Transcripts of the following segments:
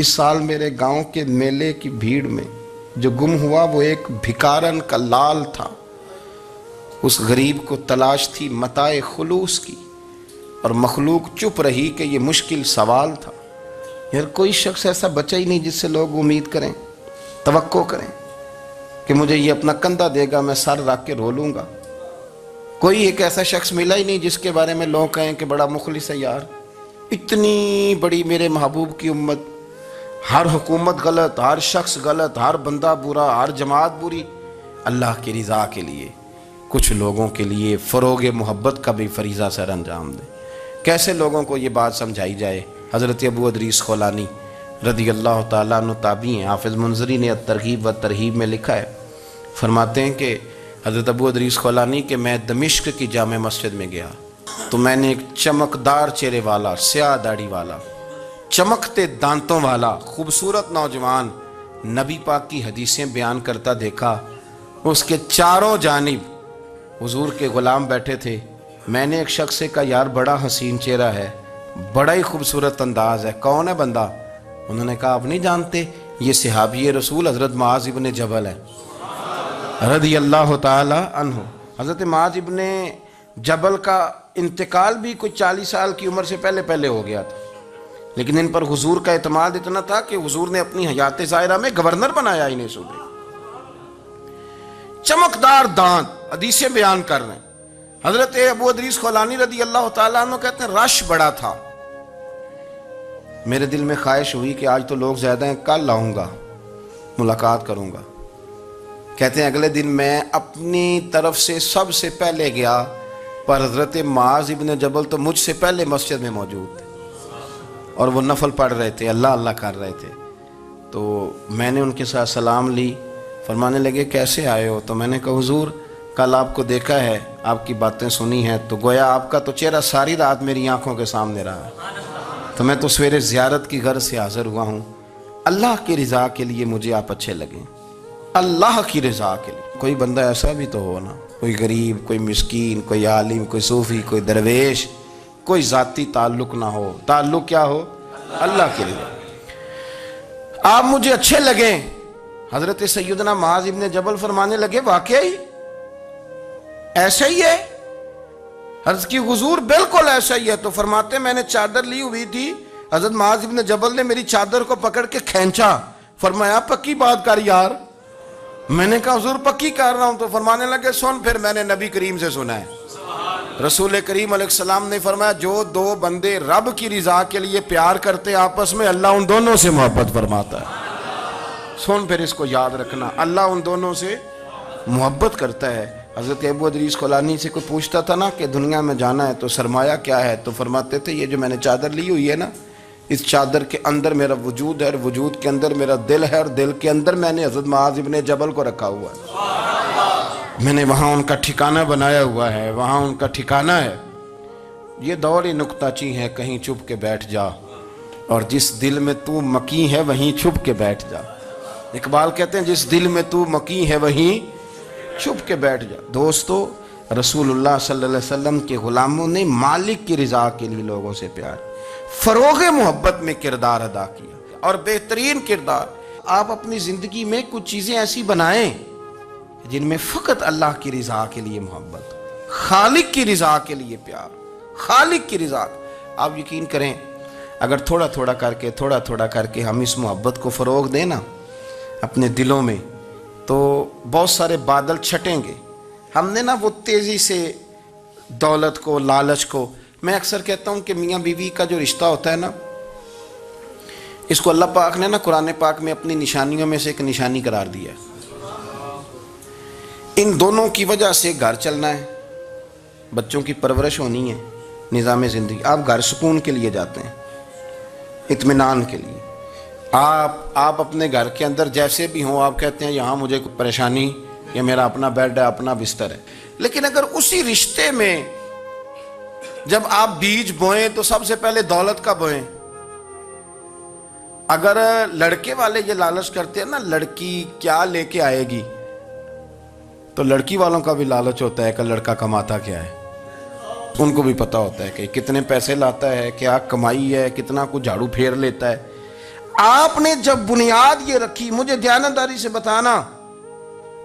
اس سال میرے گاؤں کے میلے کی بھیڑ میں جو گم ہوا وہ ایک بھکارن کا لال تھا۔ اس غریب کو تلاش تھی متاع خلوص کی، اور مخلوق چپ رہی کہ یہ مشکل سوال تھا۔ یار کوئی شخص ایسا بچا ہی نہیں جس سے لوگ امید کریں، توقع کریں کہ مجھے یہ اپنا کندھا دے گا، میں سر رکھ کے رو لوں گا۔ کوئی ایک ایسا شخص ملا ہی نہیں جس کے بارے میں لوگ کہیں کہ بڑا مخلص ہے یار، اتنی بڑی میرے محبوب کی امت، ہر حکومت غلط، ہر شخص غلط، ہر بندہ برا، ہر جماعت بری، اللہ کی رضا کے لیے کچھ لوگوں کے لیے فروغ محبت کا بھی فریضہ سر انجام دیں۔ کیسے لوگوں کو یہ بات سمجھائی جائے؟ حضرت ابو ادریس خولانی رضی اللہ تعالیٰ عنہ تابعی ہیں۔ حافظ منذری نے الترغیب و ترہیب میں لکھا ہے، فرماتے ہیں کہ حضرت ابو ادریس خولانی کہ میں دمشق کی جامع مسجد میں گیا تو میں نے ایک چمکدار چہرے والا، سیاہ داڑھی والا، چمکتے دانتوں والا خوبصورت نوجوان نبی پاک کی حدیثیں بیان کرتا دیکھا۔ اس کے چاروں جانب حضور کے غلام بیٹھے تھے۔ میں نے ایک شخص سے کہا یار بڑا حسین چہرہ ہے، بڑا ہی خوبصورت انداز ہے، کون ہے بندہ؟ انہوں نے کہا آپ نہیں جانتے، یہ صحابی رسول حضرت معاذ ابن جبل ہے رضی اللہ تعالی عنہ۔ حضرت معاذ ابن جبل کا انتقال بھی کوئی 40 سال کی عمر سے پہلے ہو گیا تھا، لیکن ان پر حضور کا اعتماد اتنا تھا کہ حضور نے اپنی حیات ظاہرہ میں گورنر بنایا انہیں صوبے۔ چمکدار دانت، حدیثیں بیان کر رہے ہیں۔ حضرت ابو ادریس خولانی رضی اللہ تعالیٰ عنہ کہتے ہیں رش بڑا تھا، میرے دل میں خواہش ہوئی کہ آج تو لوگ زیادہ ہیں، کل آؤں گا، ملاقات کروں گا۔ کہتے ہیں اگلے دن میں اپنی طرف سے سب سے پہلے گیا، پر حضرت معاذ ابن جبل تو مجھ سے پہلے مسجد میں موجود تھے اور وہ نفل پڑھ رہے تھے، اللہ اللہ کر رہے تھے۔ تو میں نے ان کے ساتھ سلام لی، فرمانے لگے کیسے آئے ہو؟ تو میں نے کہا حضور کل آپ کو دیکھا ہے، آپ کی باتیں سنی ہیں، تو گویا آپ کا تو چہرہ ساری رات میری آنکھوں کے سامنے رہا ہے، تو میں تو سویرے زیارت کی غرض سے حاضر ہوا ہوں۔ اللہ کی رضا کے لیے مجھے آپ اچھے لگیں، اللہ کی رضا کے لیے۔ کوئی بندہ ایسا بھی تو ہو نا، کوئی غریب، کوئی مسکین، کوئی عالم، کوئی صوفی، کوئی درویش، کوئی ذاتی تعلق نہ ہو، تعلق کیا ہو؟ اللہ کی رضا۔ آپ مجھے اچھے لگیں۔ حضرت سیدنا معاذ ابن جبل فرمانے لگے واقعی ایسا ہی ہے؟ عرض کی حضور بالکل ایسا ہی ہے۔ تو فرماتے میں نے چادر لی ہوئی تھی، حضرت معاذ ابن جبل نے میری چادر کو پکڑ کے کھینچا، فرمایا پکی بات کر یار۔ میں نے کہا حضور پکی کر رہا ہوں۔ تو فرمانے لگے سن پھر میں نے نبی کریم سے سنا ہے، رسول کریم علیہ السلام نے فرمایا جو دو بندے رب کی رضا کے لیے پیار کرتے آپس میں، اللہ ان دونوں سے محبت فرماتا ہے۔ سن پھر اس کو یاد رکھنا، اللہ ان دونوں سے محبت کرتا ہے۔ حضرت ابو ادریس خولانی سے کوئی پوچھتا تھا نا کہ دنیا میں جانا ہے تو سرمایہ کیا ہے، تو فرماتے تھے یہ جو میں نے چادر لی ہوئی ہے نا، اس چادر کے اندر میرا وجود ہے، اور وجود کے اندر میرا دل ہے، اور دل کے اندر میں نے حضرت معاذ ابن جبل کو رکھا ہوا ہے، میں نے وہاں ان کا ٹھکانہ بنایا ہوا ہے، وہاں ان کا ٹھکانہ ہے۔ یہ دور نکتہ چی ہے، کہیں چھپ کے بیٹھ جا، اور جس دل میں تو مکی ہے وہیں چھپ کے بیٹھ جا۔ اقبال کہتے ہیں جس دل میں تو مکی ہے وہیں چھپ کے بیٹھ جا۔ دوستو رسول اللہ صلی اللہ علیہ وسلم کے غلاموں نے مالک کی رضا کے لیے لوگوں سے پیار، فروغ محبت میں کردار ادا کیا، اور بہترین کردار۔ آپ اپنی زندگی میں کچھ چیزیں ایسی بنائیں جن میں فقط اللہ کی رضا کے لیے محبت، خالق کی رضا کے لیے پیار، خالق کی رضا۔ آپ یقین کریں اگر تھوڑا تھوڑا کر کے ہم اس محبت کو فروغ دیں نا اپنے دلوں میں، تو بہت سارے بادل چھٹیں گے۔ ہم نے نا وہ تیزی سے دولت کو، لالچ کو، میں اکثر کہتا ہوں کہ میاں بیوی کا جو رشتہ ہوتا ہے نا، اس کو اللہ پاک نے نا قرآن پاک میں اپنی نشانیوں میں سے ایک نشانی قرار دیا ہے۔ ان دونوں کی وجہ سے گھر چلنا ہے، بچوں کی پرورش ہونی ہے، نظام زندگی۔ آپ گھر سکون کے لیے جاتے ہیں، اطمینان کے لیے۔ آپ اپنے گھر کے اندر جیسے بھی ہوں، آپ کہتے ہیں یہاں مجھے کوئی پریشانی، یہ میرا اپنا بیڈ ہے، اپنا بستر ہے۔ لیکن اگر اسی رشتے میں جب آپ بیج بوئیں تو سب سے پہلے دولت کا بوئیں۔ اگر لڑکے والے یہ لالچ کرتے ہیں نا لڑکی کیا لے کے آئے گی، تو لڑکی والوں کا بھی لالچ ہوتا ہے کہ لڑکا کماتا کیا ہے، ان کو بھی پتا ہوتا ہے کہ کتنے پیسے لاتا ہے، کیا کمائی ہے، کتنا کچھ جھاڑو پھیر لیتا ہے۔ آپ نے جب بنیاد یہ رکھی، مجھے دیانتداری سے بتانا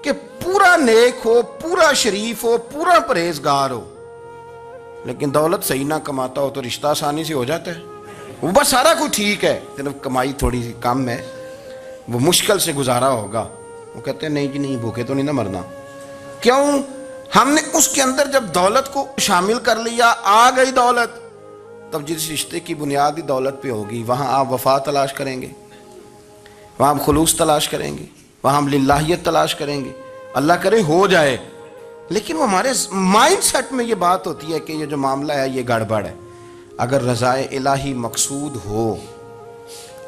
کہ پورا نیک ہو، پورا شریف ہو، پورا پرہیزگار ہو، لیکن دولت صحیح نہ کماتا ہو تو رشتہ آسانی سے ہو جاتا ہے، وہ بس سارا کچھ ٹھیک ہے، صرف کمائی تھوڑی سی کم ہے، وہ مشکل سے گزارا ہوگا، وہ کہتے ہیں نہیں جی نہیں، بھوکے تو نہیں نہ مرنا۔ کیوں؟ ہم نے اس کے اندر جب دولت کو شامل کر لیا، آ گئی دولت، تب جس رشتے کی بنیادی دولت پہ ہوگی وہاں آپ وفا تلاش کریں گے، وہاں آپ خلوص تلاش کریں گے، وہاں ہم للہیت تلاش کریں گے، اللہ کرے ہو جائے۔ لیکن وہ ہمارے مائنڈ سیٹ میں یہ بات ہوتی ہے کہ یہ جو معاملہ ہے یہ گڑبڑ ہے۔ اگر رضا الہی مقصود ہو،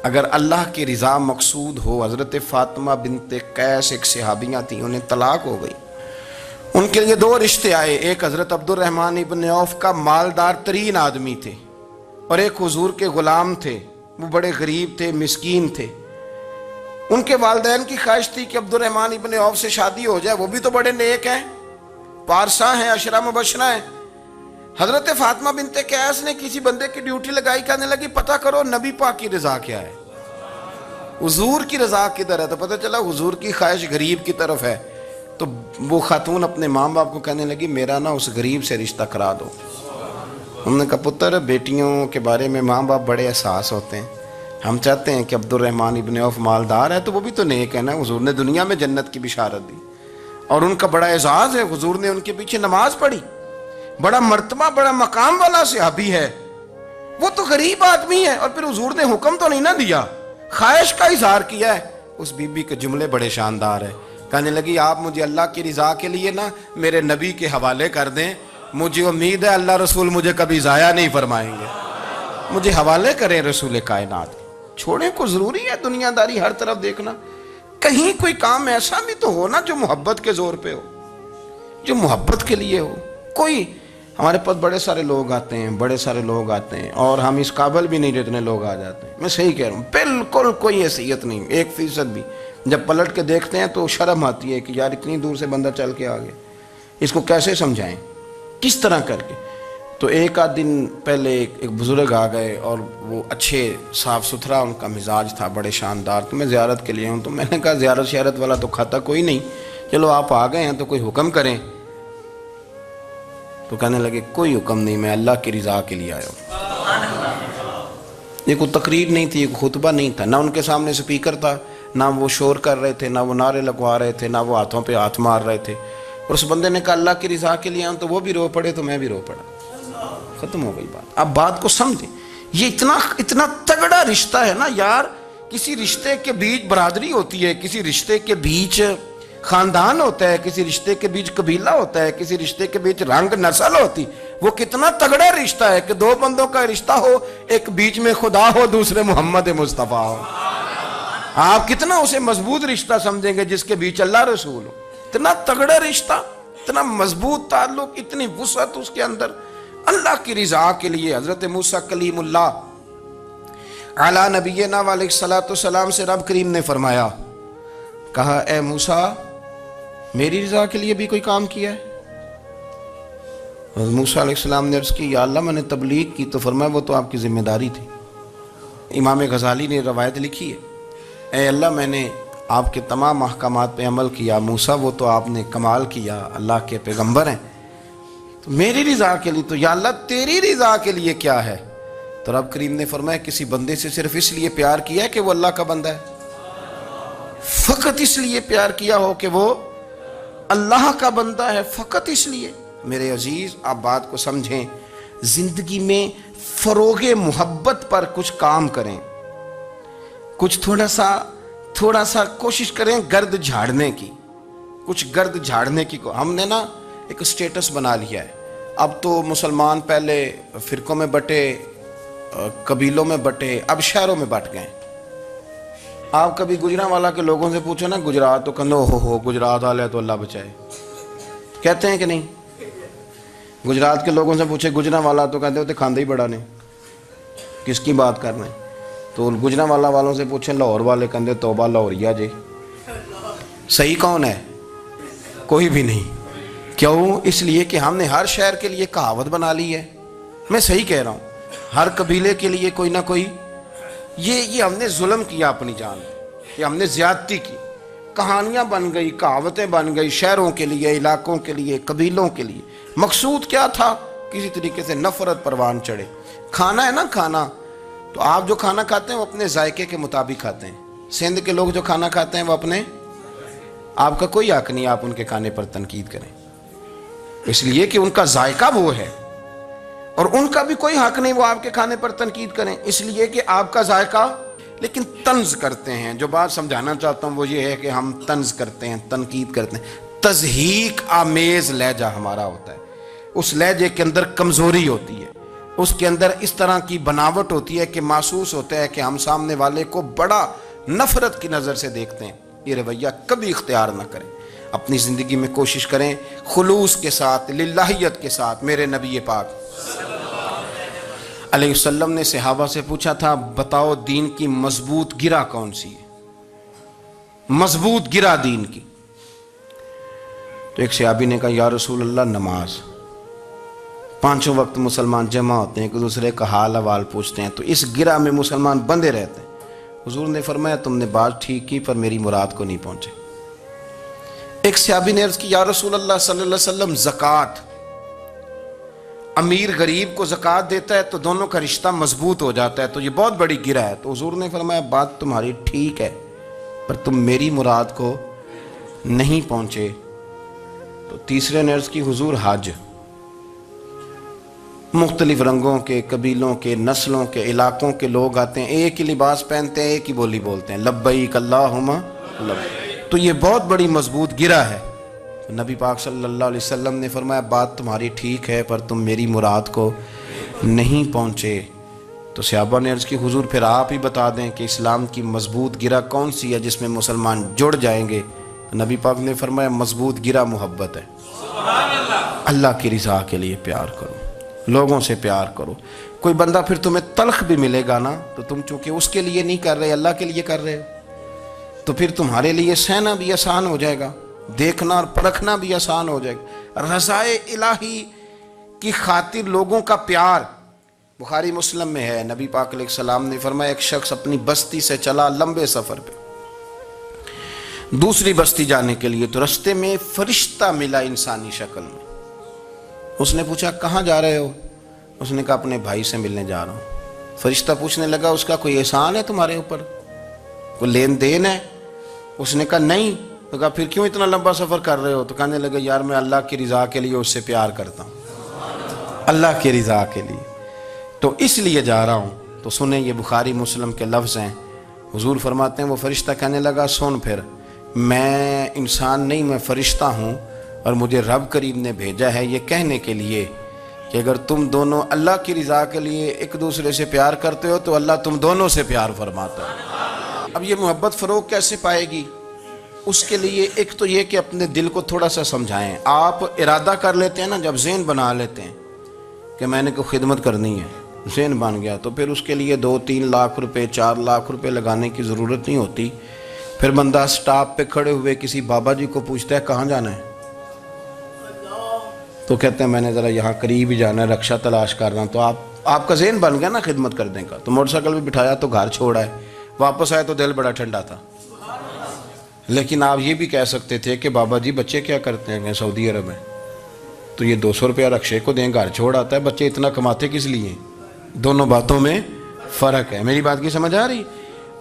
اگر اللہ کی رضا مقصود ہو، حضرت فاطمہ بنت قیس ایک صحابیہ تھیں، انہیں طلاق ہو گئی، ان کے لیے دو رشتے آئے، ایک حضرت عبد الرحمن ابن عوف کا مالدار ترین آدمی تھے، اور ایک حضور کے غلام تھے، وہ بڑے غریب تھے، مسکین تھے۔ ان کے والدین کی خواہش تھی کہ عبد الرحمن ابن عوف سے شادی ہو جائے، وہ بھی تو بڑے نیک ہیں، پارسا ہیں، عشرہ مبشرہ ہیں۔ حضرت فاطمہ بنت قیس نے کسی بندے کی ڈیوٹی لگائی، کہنے لگی پتہ کرو نبی پاک کی رضا کیا ہے، حضور کی رضا کدھر ہے، تو پتہ چلا حضور کی خواہش غریب کی طرف ہے۔ تو وہ خاتون اپنے ماں باپ کو کہنے لگی میرا نا اس غریب سے رشتہ کرا دو۔ ہم نے کہا پتر، بیٹیوں کے بارے میں ماں باپ بڑے احساس ہوتے ہیں، ہم چاہتے ہیں کہ عبد الرحمن ابن عوف مالدار ہے تو وہ بھی تو نیک ہے نا، حضور نے دنیا میں جنت کی بشارت دی، اور ان کا بڑا اعزاز ہے، حضور نے ان کے پیچھے نماز پڑھی، بڑا مرتبہ بڑا مقام والا صحابی ہے، وہ تو غریب آدمی ہے، اور پھر حضور نے حکم تو نہیں نہ دیا، خواہش کا اظہار کیا ہے۔ اس بی بی کے جملے بڑے شاندار ہیں، کہنے لگی آپ مجھے اللہ کی رضا کے لیے نا میرے نبی کے حوالے کر دیں، مجھے امید ہے اللہ رسول مجھے کبھی ضائع نہیں فرمائیں گے، مجھے حوالے کریں رسول کائنات۔ چھوڑیں کو ضروری ہے دنیا داری ہر طرف دیکھنا، کہیں کوئی کام ایسا بھی تو ہو نا جو محبت کے زور پہ ہو، جو محبت کے لیے ہو۔ کوئی ہمارے پاس بڑے سارے لوگ آتے ہیں، بڑے سارے لوگ آتے ہیں، اور ہم اس قابل بھی نہیں جتنے لوگ آ جاتے ہیں، میں صحیح کہہ رہا ہوں، بالکل کوئی حیثیت نہیں، 1% بھی۔ جب پلٹ کے دیکھتے ہیں تو شرم آتی ہے کہ یار اتنی دور سے بندہ چل کے آ گیا، اس کو کیسے سمجھائیں، کس طرح کر کے۔ تو ایک آدھ دن پہلے ایک بزرگ آ گئے، اور وہ اچھے صاف ستھرا ان کا مزاج تھا، بڑے شاندار، تو میں زیارت کے لیے ہوں، تو میں نے کہا زیارت شیارت والا تو کھاتا کوئی نہیں، چلو آپ آ گئے ہیں تو کوئی حکم کریں۔ تو کہنے لگے کوئی حکم نہیں، میں اللہ کی رضا کے لیے آیا ہوں۔ یہ کوئی تقریر نہیں تھی، کوئی خطبہ نہیں تھا، نہ ان کے سامنے سپیکر تھا، نہ وہ شور کر رہے تھے، نہ وہ نعرے لگوا رہے تھے، نہ وہ ہاتھوں پہ ہاتھ مار رہے تھے، اور اس بندے نے کہا اللہ کی رضا کے لیے آیا ہوں، تو وہ بھی رو پڑے تو میں بھی رو پڑا، ختم ہو گئی بات۔ اب بات کو سمجھیں، یہ اتنا تگڑا رشتہ ہے نا یار، کسی رشتے کے بیچ برادری ہوتی ہے، کسی رشتے کے بیچ خاندان ہوتا ہے، کسی رشتے کے بیچ قبیلہ ہوتا ہے، کسی رشتے کے بیچ رنگ نسل ہوتی، وہ کتنا تگڑا رشتہ ہے کہ دو بندوں کا رشتہ ہو، ایک بیچ میں خدا ہو، دوسرے محمد مصطفیٰ ہو، آپ کتنا اسے مضبوط رشتہ سمجھیں گے جس کے بیچ اللہ رسول ہو۔ اتنا تگڑا رشتہ، اتنا مضبوط تعلق، اتنی وسعت اس کے اندر، اللہ کی رضا کے لیے۔ حضرت موسیٰ کلیم اللہ علی نبینا علیہ الصلوۃ والسلام سے رب کریم نے فرمایا، کہا اے موسیٰ میری رضا کے لیے بھی کوئی کام کیا ہے؟ حضرت موسیٰ علیہ السلام نے عرض کی یا اللہ میں نے تبلیغ کی، تو فرمایا وہ تو آپ کی ذمہ داری تھی۔ امام غزالی نے روایت لکھی ہے، اے اللہ میں نے آپ کے تمام احکامات پہ عمل کیا، موسیٰ وہ تو آپ نے کمال کیا، اللہ کے پیغمبر ہیں، تو میری رضا کے لیے تو یا اللہ تیری رضا کے لیے کیا ہے؟ تو رب کریم نے فرمایا کسی بندے سے صرف اس لیے پیار کیا ہے کہ وہ اللہ کا بندہ ہے، فقط اس لیے پیار کیا ہو کہ وہ اللہ کا بندہ ہے، فقط اس لیے۔ میرے عزیز آپ بات کو سمجھیں، زندگی میں فروغ محبت پر کچھ کام کریں، کچھ تھوڑا سا کوشش کریں گرد جھاڑنے کی، کچھ گرد جھاڑنے کی۔ ہم نے نا ایک سٹیٹس بنا لیا ہے، اب تو مسلمان پہلے فرقوں میں بٹے، قبیلوں میں بٹے، اب شہروں میں بٹ گئے۔ آپ کبھی گجرانوالہ کے لوگوں سے پوچھو نا گجرات، تو کہنے ہو گجرات والے تو اللہ بچائے، کہتے ہیں کہ نہیں؟ گجرات کے لوگوں سے پوچھے گجرانوالہ تو کہتے ہوتے کھاندے ہی بڑا نے، کس کی بات کر رہے ہیں؟ تو گجرانوالہ والوں سے پوچھیں لاہور والے، کہتے توبہ لاہوریا جی۔ صحیح کون ہے؟ کوئی بھی نہیں۔ کیوں؟ اس لیے کہ ہم نے ہر شہر کے لیے کہاوت بنا لی ہے۔ میں صحیح کہہ رہا ہوں، ہر قبیلے کے لیے کوئی نہ کوئی یہ ہم نے ظلم کیا اپنی جان پہ، یہ ہم نے زیادتی کی، کہانیاں بن گئی، کہاوتیں بن گئی، شہروں کے لیے، علاقوں کے لیے، قبیلوں کے لیے۔ مقصود کیا تھا؟ کسی طریقے سے نفرت پروان چڑھے۔ کھانا ہے نا، کھانا تو آپ جو کھانا کھاتے ہیں وہ اپنے ذائقے کے مطابق کھاتے ہیں۔ سندھ کے لوگ جو کھانا کھاتے ہیں وہ اپنے، آپ کا کوئی حق نہیں آپ ان کے کھانے پر تنقید کریں، اس لیے کہ ان کا ذائقہ وہ ہے، اور ان کا بھی کوئی حق نہیں وہ آپ کے کھانے پر تنقید کریں اس لیے کہ آپ کا ذائقہ۔ لیکن طنز کرتے ہیں، جو بات سمجھانا چاہتا ہوں وہ یہ ہے کہ ہم طنز کرتے ہیں، تنقید کرتے ہیں، تضحیک آمیز لہجہ ہمارا ہوتا ہے، اس لہجے کے اندر کمزوری ہوتی ہے، اس کے اندر اس طرح کی بناوٹ ہوتی ہے کہ محسوس ہوتا ہے کہ ہم سامنے والے کو بڑا نفرت کی نظر سے دیکھتے ہیں۔ یہ رویہ کبھی اختیار نہ کریں، اپنی زندگی میں کوشش کریں خلوص کے ساتھ، للہیت کے ساتھ۔ میرے نبی پاک علیہ وسلم نے صحابہ سے پوچھا تھا بتاؤ دین کی مضبوط گرہ کون سی ہے، مضبوط گرہ دین کی؟ تو ایک صحابی نے کہا یا رسول اللہ نماز، پانچوں وقت مسلمان جمع ہوتے ہیں، ایک دوسرے کا حال احوال پوچھتے ہیں، تو اس گرہ میں مسلمان بندے رہتے ہیں۔ حضور نے فرمایا تم نے بات ٹھیک کی پر میری مراد کو نہیں پہنچے۔ ایک صحابی نے عرض کی یا رسول اللہ صلی اللہ علیہ وسلم زکوٰۃ، امیر غریب کو زکوٰۃ دیتا ہے تو دونوں کا رشتہ مضبوط ہو جاتا ہے، تو یہ بہت بڑی گرہ ہے۔ تو حضور نے فرمایا بات تمہاری ٹھیک ہے پر تم میری مراد کو نہیں پہنچے۔ تو تیسرے نے عرض کی حضور حج، مختلف رنگوں کے، قبیلوں کے، نسلوں کے، علاقوں کے لوگ آتے ہیں، ایک ہی لباس پہنتے ہیں، ایک ہی بولی بولتے ہیں، لبیک اللہم لبیک، تو یہ بہت بڑی مضبوط گرہ ہے۔ نبی پاک صلی اللہ علیہ وسلم نے فرمایا بات تمہاری ٹھیک ہے پر تم میری مراد کو نہیں پہنچے۔ تو صحابہ نے عرض کی حضور پھر آپ ہی بتا دیں کہ اسلام کی مضبوط گرہ کون سی ہے جس میں مسلمان جڑ جائیں گے؟ نبی پاک نے فرمایا مضبوط گرہ محبت ہے، اللہ کی رضا کے لیے پیار کرو، لوگوں سے پیار کرو۔ کوئی بندہ پھر تمہیں تلخ بھی ملے گا نا تو تم چونکہ اس کے لیے نہیں کر رہے، اللہ کے لیے کر رہے ہو، تو پھر تمہارے لیے سہنا بھی آسان ہو جائے گا، دیکھنا اور پرکھنا بھی آسان ہو جائے گا۔ رضائے الہی کی خاطر لوگوں کا پیار، بخاری مسلم میں ہے، نبی پاک علیہ السلام نے فرمایا ایک شخص اپنی بستی سے چلا لمبے سفر پہ دوسری بستی جانے کے لیے، تو رستے میں فرشتہ ملا انسانی شکل میں۔ اس نے پوچھا کہاں جا رہے ہو؟ اس نے کہا اپنے بھائی سے ملنے جا رہا ہوں۔ فرشتہ پوچھنے لگا اس کا کوئی احسان ہے تمہارے اوپر، کوئی لین دین ہے؟ اس نے کہا نہیں۔ تو کہا پھر کیوں اتنا لمبا سفر کر رہے ہو؟ تو کہنے لگا یار میں اللہ کی رضا کے لیے اس سے پیار کرتا ہوں، اللہ کی رضا کے لیے تو اس لیے جا رہا ہوں۔ تو سنیں یہ بخاری مسلم کے لفظ ہیں، حضور فرماتے ہیں وہ فرشتہ کہنے لگا سن پھر میں انسان نہیں، میں فرشتہ ہوں، اور مجھے رب کریم نے بھیجا ہے یہ کہنے کے لیے کہ اگر تم دونوں اللہ کی رضا کے لیے ایک دوسرے سے پیار کرتے ہو تو اللہ تم دونوں سے پیار فرماتا ہے۔ اب یہ محبت فروغ کیسے پائے گی؟ اس کے لیے ایک تو یہ کہ اپنے دل کو تھوڑا سا سمجھائیں۔ آپ ارادہ کر لیتے ہیں نا، جب ذہن بنا لیتے ہیں کہ میں نے کوئی خدمت کرنی ہے، ذہن بن گیا، تو پھر اس کے لیے 2-3 لاکھ روپے 4 لاکھ روپے لگانے کی ضرورت نہیں ہوتی۔ پھر بندہ سٹاپ پہ کھڑے ہوئے کسی بابا جی کو پوچھتا ہے کہاں جانا ہے، تو کہتے ہیں میں نے ذرا یہاں قریب ہی جانا ہے، رکشہ تلاش کر رہا ہوں۔ تو آپ کا ذہن بن گیا نا خدمت کرنے کا، تو موٹر سائیکل بھی بٹھایا تو گھر چھوڑا ہے، واپس آئے تو دل بڑا ٹھنڈا تھا۔ لیکن آپ یہ بھی کہہ سکتے تھے کہ بابا جی بچے کیا کرتے ہیں سعودی عرب میں، تو یہ 200 روپیہ رکشے کو دیں، گھر چھوڑ آتا ہے، بچے اتنا کماتے کس لیے؟ دونوں باتوں میں فرق ہے۔ میری بات کی سمجھ آ رہی؟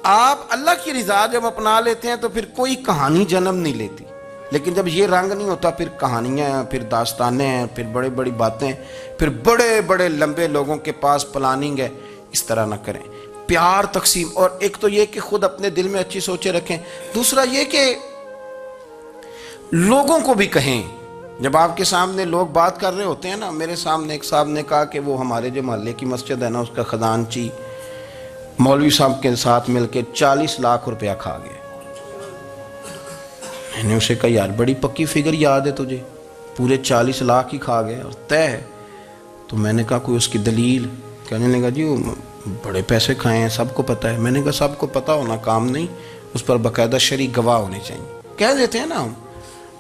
آپ اللہ کی رضا جب اپنا لیتے ہیں تو پھر کوئی کہانی جنم نہیں لیتی، لیکن جب یہ رنگ نہیں ہوتا پھر کہانیاں ہیں، پھر داستانیں ہیں، پھر بڑے بڑی باتیں، پھر بڑے بڑے لمبے لوگوں کے پاس پلاننگ ہے۔ اس طرح نہ کریں، پیار تقسیم۔ اور ایک تو یہ کہ خود اپنے دل میں اچھی سوچیں رکھیں، دوسرا یہ کہ لوگوں کو بھی کہیں۔ جب آپ کے سامنے لوگ بات کر رہے ہوتے ہیں نا، میرے سامنے ایک صاحب نے کہا کہ وہ ہمارے جو محلے کی مسجد ہے نا، اس کا خزانچی مولوی صاحب کے ساتھ مل کے 40 لاکھ روپیہ کھا گئے۔ میں نے اسے کہا یار بڑی پکی فگر یاد ہے تجھے، پورے 40 لاکھ ہی کھا گئے اور طے ہے؟ تو میں نے کہا کوئی اس کی دلیل؟ کہنے لگا جی وہ بڑے پیسے کھائے ہیں، سب کو پتہ ہے۔ میں نے کہا سب کو پتہ ہونا کام نہیں، اس پر باقاعدہ شرعی گواہ ہونے چاہیے، کہہ دیتے ہیں نا ہم۔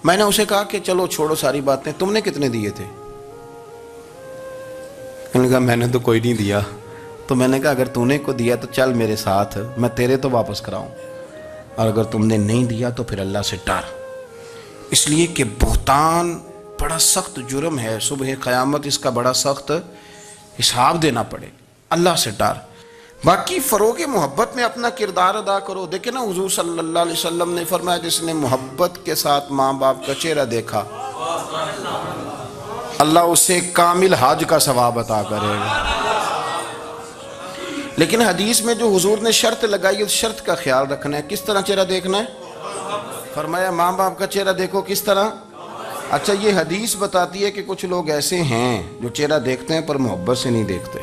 میں نے اسے کہا کہ چلو چھوڑو ساری باتیں، تم نے کتنے دیے تھے؟ کہنے لگا میں نے تو کوئی نہیں دیا، تو میں نے کہا اگر تو نے کو دیا تو چل میرے ساتھ، میں تیرے تو واپس کراؤں، اور اگر تم نے نہیں دیا تو پھر اللہ سے ڈر، اس لیے کہ بہتان بڑا سخت جرم ہے، صبح قیامت اس کا بڑا سخت حساب دینا پڑے، اللہ سے ڈر۔ باقی فروغ محبت میں اپنا کردار ادا کرو۔ دیکھیں نا حضور صلی اللہ علیہ وسلم نے فرمایا جس نے محبت کے ساتھ ماں باپ کا چہرہ دیکھا اللہ اسے کامل حج کا ثواب عطا کرے گا۔ لیکن حدیث میں جو حضور نے شرط لگائی اس شرط کا خیال رکھنا ہے۔ کس طرح چہرہ دیکھنا ہے؟ فرمایا ماں باپ کا چہرہ دیکھو کس طرح؟ اچھا یہ حدیث بتاتی ہے کہ کچھ لوگ ایسے ہیں جو چہرہ دیکھتے ہیں پر محبت سے نہیں دیکھتے۔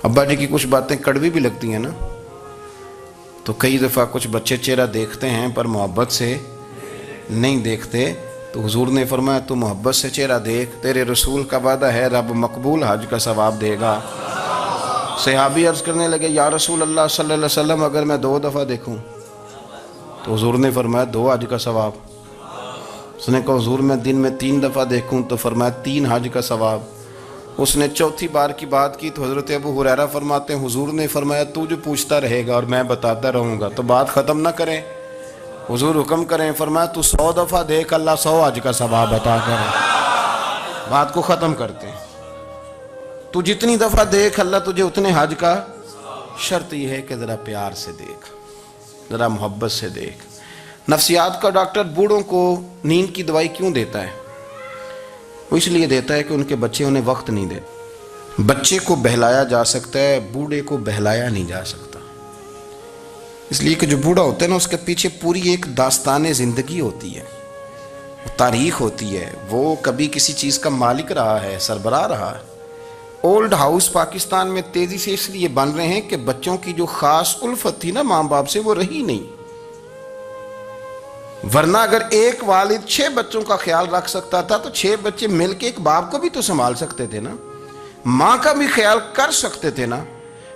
ابا جی کی کچھ باتیں کڑوی بھی لگتی ہیں نا، تو کئی دفعہ کچھ بچے چہرہ دیکھتے ہیں پر محبت سے نہیں دیکھتے، تو حضور نے فرمایا تو محبت سے چہرہ دیکھ، تیرے رسول کا وعدہ ہے رب مقبول حج کا ثواب دے گا۔ صحابی عرض کرنے لگے یا رسول اللہ صلی اللہ علیہ وسلم اگر میں 2 دفعہ دیکھوں؟ تو حضور نے فرمایا 2 حج کا ثواب۔ اس نے کہا حضور میں دن میں 3 دفعہ دیکھوں؟ تو فرمایا 3 حج کا ثواب۔ اس نے چوتھی بار کی بات کی تو حضرت ابو ہریرہ فرماتے ہیں حضور نے فرمایا تو جو پوچھتا رہے گا اور میں بتاتا رہوں گا تو بات ختم نہ کریں، حضور حکم کریں، فرمایا تو 100 دفعہ دیکھ اللہ 100 حج کا ثواب عطا کرے، بات کو ختم کرتے ہیں۔ تو جتنی دفعہ دیکھ اللہ تجھے اتنے حج کا، شرط یہ ہے کہ ذرا پیار سے دیکھ، ذرا محبت سے دیکھ۔ نفسیات کا ڈاکٹر بوڑھوں کو نیند کی دوائی کیوں دیتا ہے؟ وہ اس لیے دیتا ہے کہ ان کے بچے انہیں وقت نہیں دیتے۔ بچے کو بہلایا جا سکتا ہے، بوڑھے کو بہلایا نہیں جا سکتا، اس لیے کہ جو بوڑھا ہوتا ہے نا اس کے پیچھے پوری ایک داستان زندگی ہوتی ہے، تاریخ ہوتی ہے، وہ کبھی کسی چیز کا مالک رہا ہے، سربراہ رہا ہے۔ اولڈ ہاؤس پاکستان میں تیزی سے اس لیے بن رہے ہیں کہ بچوں کی جو خاص الفت تھی نا ماں باپ سے وہ رہی نہیں، ورنہ اگر ایک والد 6 بچوں کا خیال رکھ سکتا تھا تو 6 بچے مل کے ایک باپ کو بھی تو سنبھال سکتے تھے نا، ماں کا بھی خیال کر سکتے تھے نا۔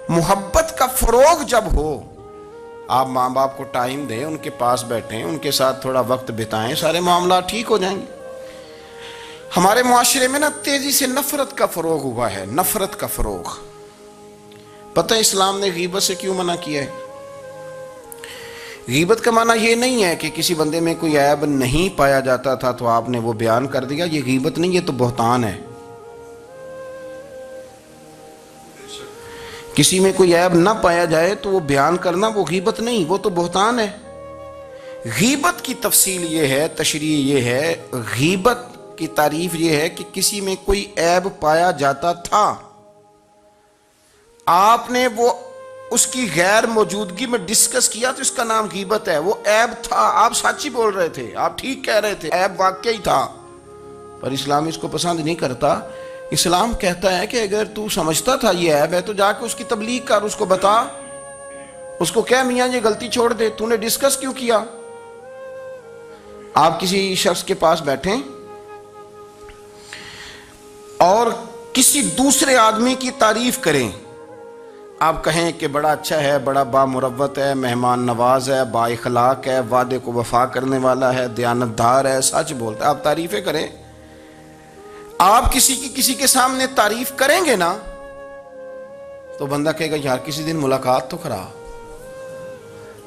محبت کا فروغ جب ہو، آپ ماں باپ کو ٹائم دیں، ان کے پاس بیٹھیں، ان کے ساتھ تھوڑا وقت بتائیں، سارے معاملات ٹھیک ہو جائیں گے۔ ہمارے معاشرے میں نا تیزی سے نفرت کا فروغ ہوا ہے، نفرت کا فروغ۔ پتہ اسلام نے غیبت سے کیوں منع کیا ہے؟ غیبت کا معنی یہ نہیں ہے کہ کسی بندے میں کوئی عیب نہیں پایا جاتا تھا تو آپ نے وہ بیان کر دیا، یہ غیبت نہیں، یہ تو بہتان ہے۔ کسی میں کوئی عیب نہ پایا جائے تو وہ بیان کرنا وہ غیبت نہیں، وہ تو بہتان ہے۔ غیبت کی تفصیل یہ ہے، تشریح یہ ہے، غیبت کی تعریف یہ ہے کہ کسی میں کوئی عیب پایا جاتا تھا، آپ نے وہ اس کی غیر موجودگی میں ڈسکس کیا تو اس کا نام غیبت ہے۔ وہ عیب تھا، آپ سچ ہی بول رہے تھے، آپ ٹھیک کہہ رہے تھے، عیب واقعی تھا، پر اسلام اس کو پسند نہیں کرتا۔ اسلام کہتا ہے کہ اگر تو سمجھتا تھا یہ عیب ہے تو جا کے اس کی تبلیغ کر، اس کو بتا، اس کو کہہ میاں یہ غلطی چھوڑ دے، تو نے ڈسکس کیوں کیا؟ آپ کسی شخص کے پاس بیٹھیں اور کسی دوسرے آدمی کی تعریف کریں، آپ کہیں کہ بڑا اچھا ہے، بڑا بامروت ہے، مہمان نواز ہے، با اخلاق ہے، وعدے کو وفا کرنے والا ہے، دیانتدار ہے، سچ بولتا ہے، آپ تعریفیں کریں۔ آپ کسی کے سامنے تعریف کریں گے نا تو بندہ کہے گا یار کسی دن ملاقات تو کرا،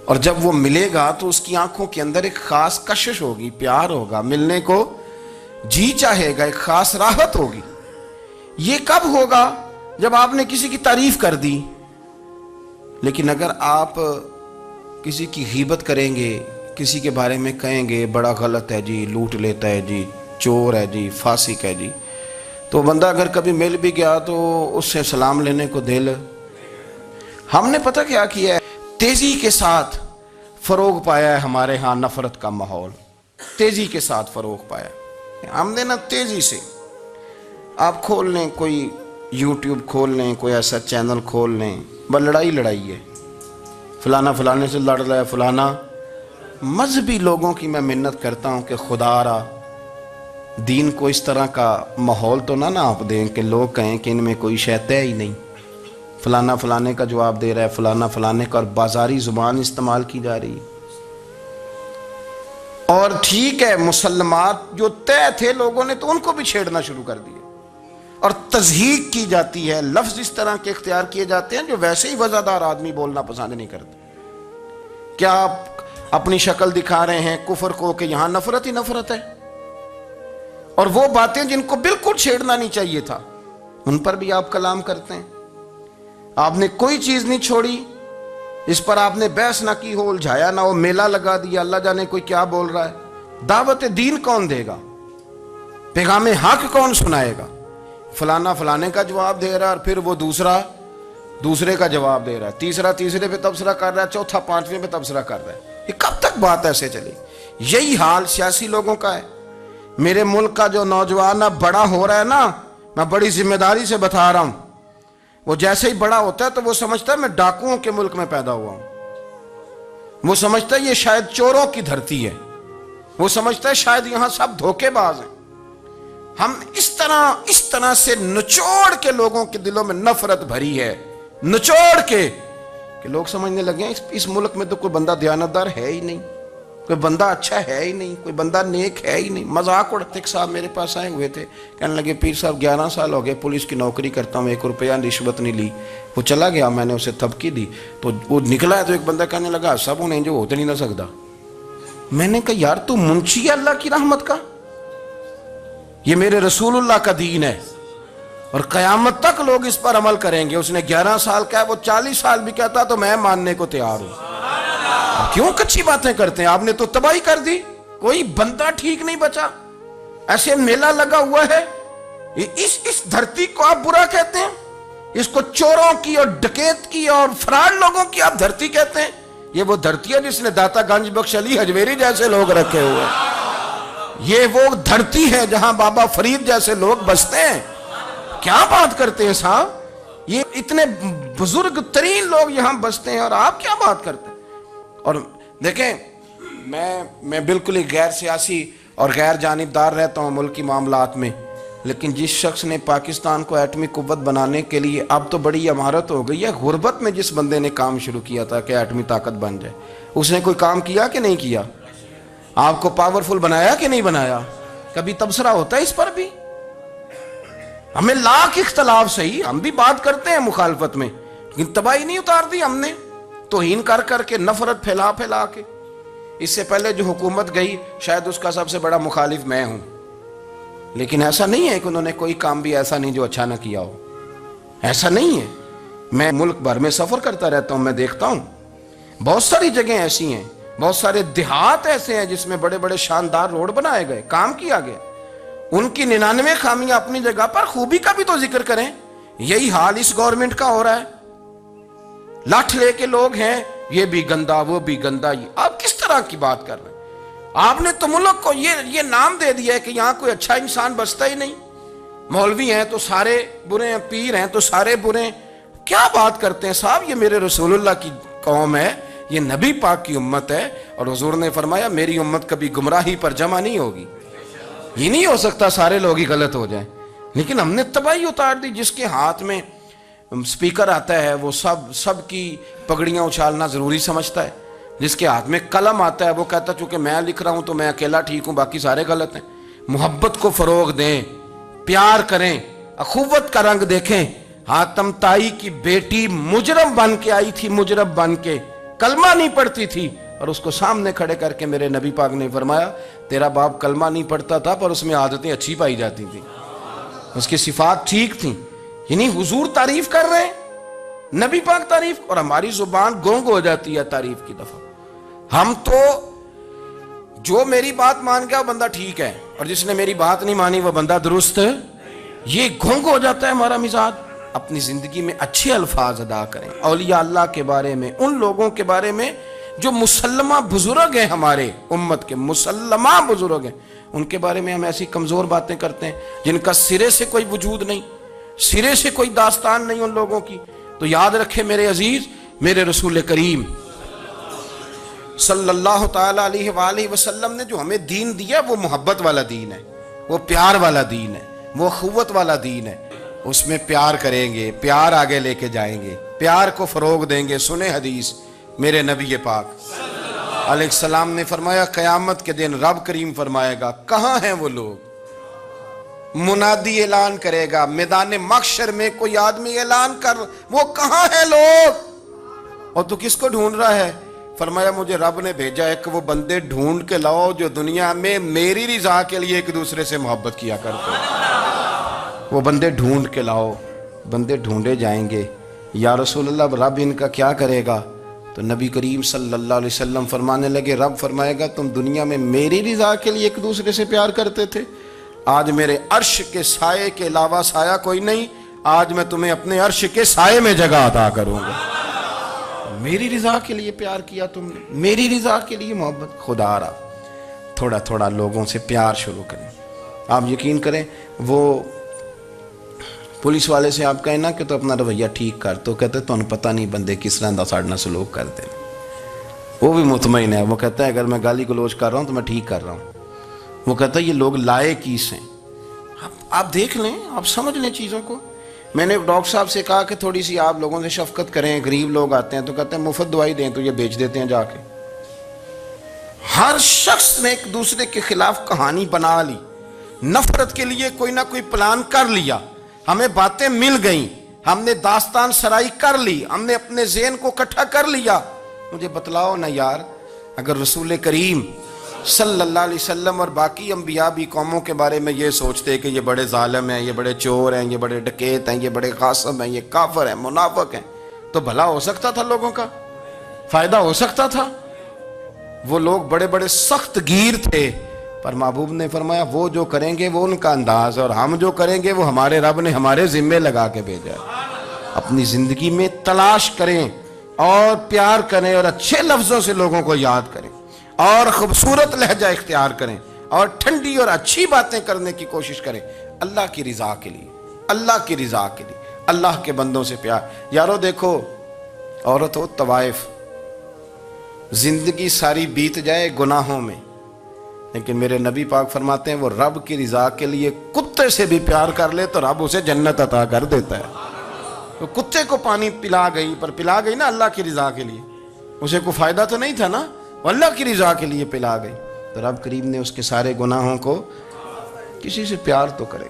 اور جب وہ ملے گا تو اس کی آنکھوں کے اندر ایک خاص کشش ہوگی، پیار ہوگا، ملنے کو جی چاہے گا، ایک خاص راحت ہوگی۔ یہ کب ہوگا؟ جب آپ نے کسی کی تعریف کر دی۔ لیکن اگر آپ کسی کی غیبت کریں گے، کسی کے بارے میں کہیں گے بڑا غلط ہے جی، لوٹ لیتا ہے جی، چور ہے جی، فاسق ہے جی، تو بندہ اگر کبھی مل بھی گیا تو اس سے سلام لینے کو دل۔ ہم نے پتہ کیا کیا ہے؟ تیزی کے ساتھ فروغ پایا ہے ہمارے ہاں نفرت کا ماحول، تیزی کے ساتھ فروغ پایا ہے ہم نے نا، تیزی سے۔ آپ کھول لیں، کوئی یوٹیوب کھول لیں، کوئی ایسا چینل کھول لیں، بس لڑائی ہے، فلانا فلانے سے لڑ رہا ہے، فلانا۔ مذہبی لوگوں کی میں منت کرتا ہوں کہ خدا را دین کو اس طرح کا ماحول تو نہ آپ دیں کہ لوگ کہیں کہ ان میں کوئی شے ہی نہیں، فلانا فلانے کا جواب دے رہا ہے، فلانا فلانے کا، اور بازاری زبان استعمال کی جا رہی ہے۔ اور ٹھیک ہے مسلمات جو طے تھے لوگوں نے تو ان کو بھی چھیڑنا شروع کر دیا، اور تضحیق کی جاتی ہے، لفظ اس طرح کے اختیار کیے جاتے ہیں جو ویسے ہی وزادار آدمی بولنا پسند نہیں کرتے. کیا آپ اپنی شکل دکھا رہے ہیں کفر کو کہ یہاں نفرت ہی نفرت ہے، اور وہ باتیں جن کو بالکل چھیڑنا نہیں چاہیے تھا ان پر بھی آپ کلام کرتے ہیں. آپ نے کوئی چیز نہیں چھوڑی، اس پر آپ نے بحث نہ کی ہو، الجھایا نہ ہو، میلہ لگا دیا. اللہ جانے کوئی کیا بول رہا ہے. دعوت دین کون دے گا؟ پیغام حق کون سنائے گا؟ فلانا فلانے کا جواب دے رہا ہے، اور پھر وہ دوسرے کا جواب دے رہا ہے، تیسرا تیسرے پہ تبصرہ کر رہا ہے، چوتھا پانچویں پہ تبصرہ کر رہا ہے. یہ کب تک بات ایسے چلے؟ یہی حال سیاسی لوگوں کا ہے. میرے ملک کا جو نوجوان اب بڑا ہو رہا ہے نا، میں بڑی ذمہ داری سے بتا رہا ہوں، وہ جیسے ہی بڑا ہوتا ہے تو وہ سمجھتا ہے میں ڈاکوؤں کے ملک میں پیدا ہوا ہوں. وہ سمجھتا ہے یہ شاید چوروں کی دھرتی ہے. وہ سمجھتا ہے شاید یہاں سب دھوکے باز ہیں. ہم اس طرح سے نچوڑ کے لوگوں کے دلوں میں نفرت بھری ہے، نچوڑ کے کہ لوگ سمجھنے لگے ہیں اس ملک میں تو کوئی بندہ دیانتدار ہے ہی نہیں، کوئی بندہ اچھا ہے ہی نہیں، کوئی بندہ نیک ہے ہی نہیں. مذاق اڑاتے. ایک صاحب میرے پاس آئے ہوئے تھے، کہنے لگے پیر صاحب 11 سال ہو گئے پولیس کی نوکری کرتا ہوں، 1 روپیہ رشوت نہیں لی. وہ چلا گیا، میں نے اسے تھپکی دی تو وہ نکلا ہے. تو ایک بندہ کہنے لگا سب انہیں جو ہوتے نہیں نہ سکتا. میں نے کہا یار تو منشی ہے اللہ کی رحمت کا، یہ میرے رسول اللہ کا دین ہے اور قیامت تک لوگ اس پر عمل کریں گے. اس نے 11 سال کہا، وہ 40 سال بھی کہتا تو میں ماننے کو تیار ہوں. کیوں کچھی باتیں کرتے ہیں؟ آپ نے تو تباہی کر دی، کوئی بندہ ٹھیک نہیں بچا. ایسے میلہ لگا ہوا ہے، اس دھرتی کو آپ برا کہتے ہیں، اس کو چوروں کی اور ڈکیت کی اور فرار لوگوں کی آپ دھرتی کہتے ہیں. یہ وہ دھرتی ہے جس نے داتا گنج بخش علی حجویری جیسے لوگ رکھے ہوئے ہیں. یہ وہ دھرتی ہے جہاں بابا فرید جیسے لوگ بستے ہیں. کیا بات کرتے ہیں صاحب؟ یہ اتنے بزرگ ترین لوگ یہاں بستے ہیں اور آپ کیا بات کرتے ہیں؟ اور دیکھیں میں بالکل ہی غیر سیاسی اور غیر جانبدار رہتا ہوں ملکی معاملات میں، لیکن جس شخص نے پاکستان کو ایٹمی قوت بنانے کے لیے، اب تو بڑی عمارت ہو گئی ہے، غربت میں جس بندے نے کام شروع کیا تھا کہ ایٹمی طاقت بن جائے، اس نے کوئی کام کیا کہ نہیں کیا؟ آپ کو پاورفل بنایا کہ نہیں بنایا؟ کبھی تبصرہ ہوتا ہے اس پر بھی؟ ہمیں لاکھ اختلاف صحیح، ہم بھی بات کرتے ہیں مخالفت میں، لیکن تباہی نہیں اتار دی ہم نے توہین کر کر کے، نفرت پھیلا پھیلا کے. اس سے پہلے جو حکومت گئی شاید اس کا سب سے بڑا مخالف میں ہوں، لیکن ایسا نہیں ہے کہ انہوں نے کوئی کام بھی ایسا نہیں جو اچھا نہ کیا ہو. ایسا نہیں ہے. میں ملک بھر میں سفر کرتا رہتا ہوں، میں دیکھتا ہوں بہت ساری جگہیں ایسی ہیں، بہت سارے دیہات ایسے ہیں جس میں بڑے بڑے شاندار روڈ بنائے گئے، کام کیا گیا. ان کی 99 خامیاں اپنی جگہ پر، خوبی کا بھی تو ذکر کریں. یہی حال اس گورنمنٹ کا ہو رہا ہے. لاٹھ لے کے لوگ ہیں، یہ بھی گندا وہ بھی گندا. یہ آپ کس طرح کی بات کر رہے ہیں؟ آپ نے تو ملک کو یہ نام دے دیا ہے کہ یہاں کوئی اچھا انسان بستا ہی نہیں. مولوی ہیں تو سارے برے ہیں، پیر ہیں تو سارے برے ہیں. کیا بات کرتے ہیں صاحب؟ یہ میرے رسول اللہ کی قوم ہے، یہ نبی پاک کی امت ہے، اور حضور نے فرمایا میری امت کبھی گمراہی پر جمع نہیں ہوگی. یہ نہیں ہو سکتا سارے لوگ ہی غلط ہو جائیں. لیکن ہم نے تباہی اتار دی. جس کے ہاتھ میں سپیکر آتا ہے وہ سب کی پگڑیاں اچھالنا ضروری سمجھتا ہے. جس کے ہاتھ میں قلم آتا ہے وہ کہتا ہے چونکہ میں لکھ رہا ہوں تو میں اکیلا ٹھیک ہوں، باقی سارے غلط ہیں. محبت کو فروغ دیں، پیار کریں، اخوت کا رنگ دیکھیں. حاتم طائی کی بیٹی مجرم بن کے آئی تھی، مجرم بن کے کلمہ نہیں پڑھتی تھی، اور اس کو سامنے کھڑے کر کے میرے نبی پاک نے فرمایا تیرا باپ کلمہ نہیں پڑھتا تھا پر اس میں عادتیں اچھی پائی جاتی تھی، اس کی صفات ٹھیک تھیں. یعنی حضور تعریف کر رہے ہیں، نبی پاک تعریف، اور ہماری زبان گونگ ہو جاتی ہے تعریف کی دفعہ. ہم تو جو میری بات مان گیا وہ بندہ ٹھیک ہے، اور جس نے میری بات نہیں مانی وہ بندہ درست ہے. یہ گونگ ہو جاتا ہے ہمارا مزاج. اپنی زندگی میں اچھے الفاظ ادا کریں. اولیاء اللہ کے بارے میں، ان لوگوں کے بارے میں جو مسلمہ بزرگ ہیں، ہمارے امت کے مسلمہ بزرگ ہیں، ان کے بارے میں ہم ایسی کمزور باتیں کرتے ہیں جن کا سرے سے کوئی وجود نہیں، سرے سے کوئی داستان نہیں ان لوگوں کی. تو یاد رکھے میرے عزیز، میرے رسول کریم صلی اللہ تعالی علیہ وآلہ وسلم نے جو ہمیں دین دیا وہ محبت والا دین ہے، وہ پیار والا دین ہے، وہ اخوت والا دین ہے. اس میں پیار کریں گے، پیار آگے لے کے جائیں گے، پیار کو فروغ دیں گے. سنیں حدیث میرے نبی پاک علیہ السلام نے فرمایا قیامت کے دن رب کریم فرمائے گا کہاں ہیں وہ لوگ منادی اعلان کرے گا میدان محشر میں، کوئی آدمی اعلان کر، وہ کہاں ہے لوگ؟ اور تو کس کو ڈھونڈ رہا ہے؟ فرمایا مجھے رب نے بھیجا ہے کہ وہ بندے ڈھونڈ کے لاؤ جو دنیا میں میری رضا کے لیے ایک دوسرے سے محبت کیا کرتے ہیں۔ وہ بندے ڈھونڈ کے لاؤ۔ بندے ڈھونڈے جائیں گے، یا رسول اللہ رب ان کا کیا کرے گا؟ تو نبی کریم صلی اللہ علیہ وسلم فرمانے لگے، رب فرمائے گا تم دنیا میں میری رضا کے لیے ایک دوسرے سے پیار کرتے تھے، آج میرے عرش کے سائے کے علاوہ سایہ کوئی نہیں، آج میں تمہیں اپنے عرش کے سائے میں جگہ عطا کروں گا۔ میری رضا کے لیے پیار کیا تم نے، میری رضا کے لیے محبت۔ خدا را تھوڑا تھوڑا لوگوں سے پیار شروع کریں۔ آپ یقین کریں، وہ پولیس والے سے آپ کہیں نا کہ تو اپنا رویہ ٹھیک کر، تو کہتے تو انہیں پتہ نہیں بندے کس طرح دا ساڑھنا سلوک کرتے ہیں۔ وہ بھی مطمئن ہے، وہ کہتا ہے اگر میں گالی گلوچ کر رہا ہوں تو میں ٹھیک کر رہا ہوں۔ وہ کہتا ہے یہ لوگ لائے کیس ہیں۔ آپ دیکھ لیں، آپ سمجھ لیں چیزوں کو۔ میں نے ڈاکٹر صاحب سے کہا کہ تھوڑی سی آپ لوگوں سے شفقت کریں، غریب لوگ آتے ہیں تو کہتے ہیں مفت دوائی دیں تو یہ بیچ دیتے ہیں جا کے۔ ہر شخص نے ایک دوسرے کے خلاف کہانی بنا لی، نفرت کے لیے کوئی نہ کوئی پلان کر لیا، ہمیں باتیں مل گئیں، ہم نے داستان سرائی کر لی، ہم نے اپنے ذہن کو اکٹھا کر لیا۔ مجھے بتلاؤ نا یار، اگر رسول کریم صلی اللہ علیہ وسلم اور باقی انبیاء بھی قوموں کے بارے میں یہ سوچتے کہ یہ بڑے ظالم ہیں، یہ بڑے چور ہیں، یہ بڑے ڈکیت ہیں، یہ بڑے غاصب ہیں، یہ کافر ہیں، منافق ہیں، تو بھلا ہو سکتا تھا، لوگوں کا فائدہ ہو سکتا تھا۔ وہ لوگ بڑے بڑے سخت گیر تھے، پر محبوب نے فرمایا وہ جو کریں گے وہ ان کا انداز، اور ہم جو کریں گے وہ ہمارے رب نے ہمارے ذمے لگا کے بھیجا ہے۔ اپنی زندگی میں تلاش کریں اور پیار کریں اور اچھے لفظوں سے لوگوں کو یاد کریں اور خوبصورت لہجہ اختیار کریں اور ٹھنڈی اور اچھی باتیں کرنے کی کوشش کریں، اللہ کی رضا کے لیے، اللہ کی رضا کے لیے، اللہ کے بندوں سے پیار۔ یارو دیکھو، عورت ہو طوائف، زندگی ساری بیت جائے گناہوں میں، لیکن میرے نبی پاک فرماتے ہیں وہ رب کی رضا کے لیے کتے سے بھی پیار کر لے تو رب اسے جنت عطا کر دیتا ہے۔ تو کتے کو پانی پلا گئی، پر پلا گئی نا اللہ کی رضا کے لیے، اسے کوئی فائدہ تو نہیں تھا نا، وہ اللہ کی رضا کے لیے پلا گئی، تو رب کریم نے اس کے سارے گناہوں کو، کسی سے پیار تو کرے۔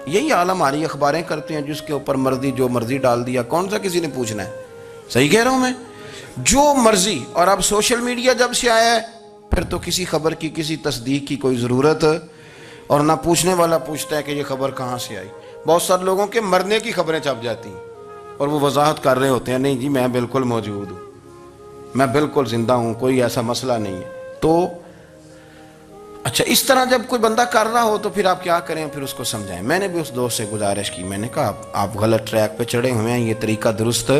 یہی عالم ہماری اخباریں کرتے ہیں، جس کے اوپر مرضی جو مرضی ڈال دیا، کون سا کسی نے پوچھنا ہے؟ صحیح کہہ رہا ہوں میں؟ جو مرضی۔ اور اب سوشل میڈیا جب سے آیا ہے، پھر تو کسی خبر کی کسی تصدیق کی کوئی ضرورت، اور نہ پوچھنے والا پوچھتا ہے کہ یہ خبر کہاں سے آئی۔ بہت سارے لوگوں کے مرنے کی خبریں چھپ جاتی ہیں اور وہ وضاحت کر رہے ہوتے ہیں، نہیں جی میں بالکل موجود ہوں، میں بالکل زندہ ہوں، کوئی ایسا مسئلہ نہیں ہے۔ تو اچھا، اس طرح جب کوئی بندہ کر رہا ہو تو پھر آپ کیا کریں؟ پھر اس کو سمجھائیں۔ میں نے بھی اس دوست سے گزارش کی، میں نے کہا آپ غلط ٹریک پہ چڑھے ہوئے ہیں، یہ طریقہ درست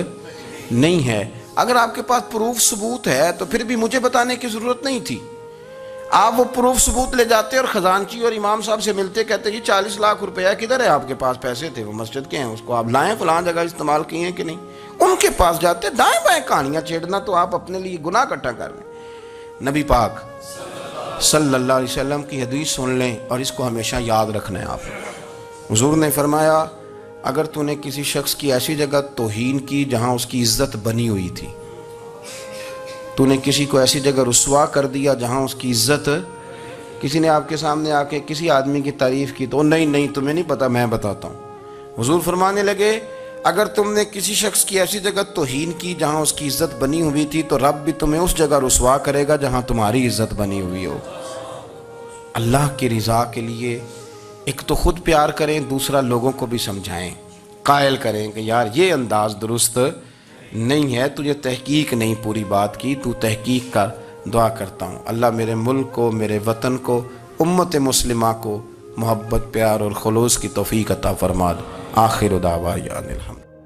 نہیں ہے۔ اگر آپ کے پاس پروف ثبوت ہے تو پھر بھی مجھے بتانے کی ضرورت نہیں تھی۔ آپ وہ پروف ثبوت لے جاتے اور خزانچی اور امام صاحب سے ملتے، کہتے جی 40 لاکھ روپیہ کدھر ہے؟ آپ کے پاس پیسے تھے، وہ مسجد کے ہیں، اس کو آپ لائیں، فلاں جگہ استعمال کیے ہیں کہ نہیں؟ ان کے پاس جاتے، دائیں بائیں کہانیاں چھیڑنا تو آپ اپنے لیے گناہ اکٹھا کر لیں۔ نبی پاک صلی اللہ علیہ وسلم کی حدیث سن لیں اور اس کو ہمیشہ یاد رکھنا ہے۔ آپ حضور نے فرمایا اگر تو نے کسی شخص کی ایسی جگہ توہین کی جہاں اس کی عزت بنی ہوئی تھی، تو نے کسی کو ایسی جگہ رسوا کر دیا جہاں اس کی عزت، کسی نے آپ کے سامنے آ کے کسی آدمی کی تعریف کی تو نہیں تمہیں نہیں پتا، میں بتاتا ہوں۔ حضور فرمانے لگے اگر تم نے کسی شخص کی ایسی جگہ توہین کی جہاں اس کی عزت بنی ہوئی تھی تو رب بھی تمہیں اس جگہ رسوا کرے گا جہاں تمہاری عزت بنی ہوئی ہو۔ اللہ کی رضا کے لیے ایک تو خود پیار کریں، دوسرا لوگوں کو بھی سمجھائیں، قائل کریں کہ یار یہ انداز درست نہیں ہے، تجھے تحقیق نہیں پوری بات کی، تو تحقیق کر۔ دعا کرتا ہوں اللہ میرے ملک کو، میرے وطن کو، امت مسلمہ کو محبت، پیار اور خلوص کی توفیق عطا فرما دے۔ آخر دعوانا الحمد۔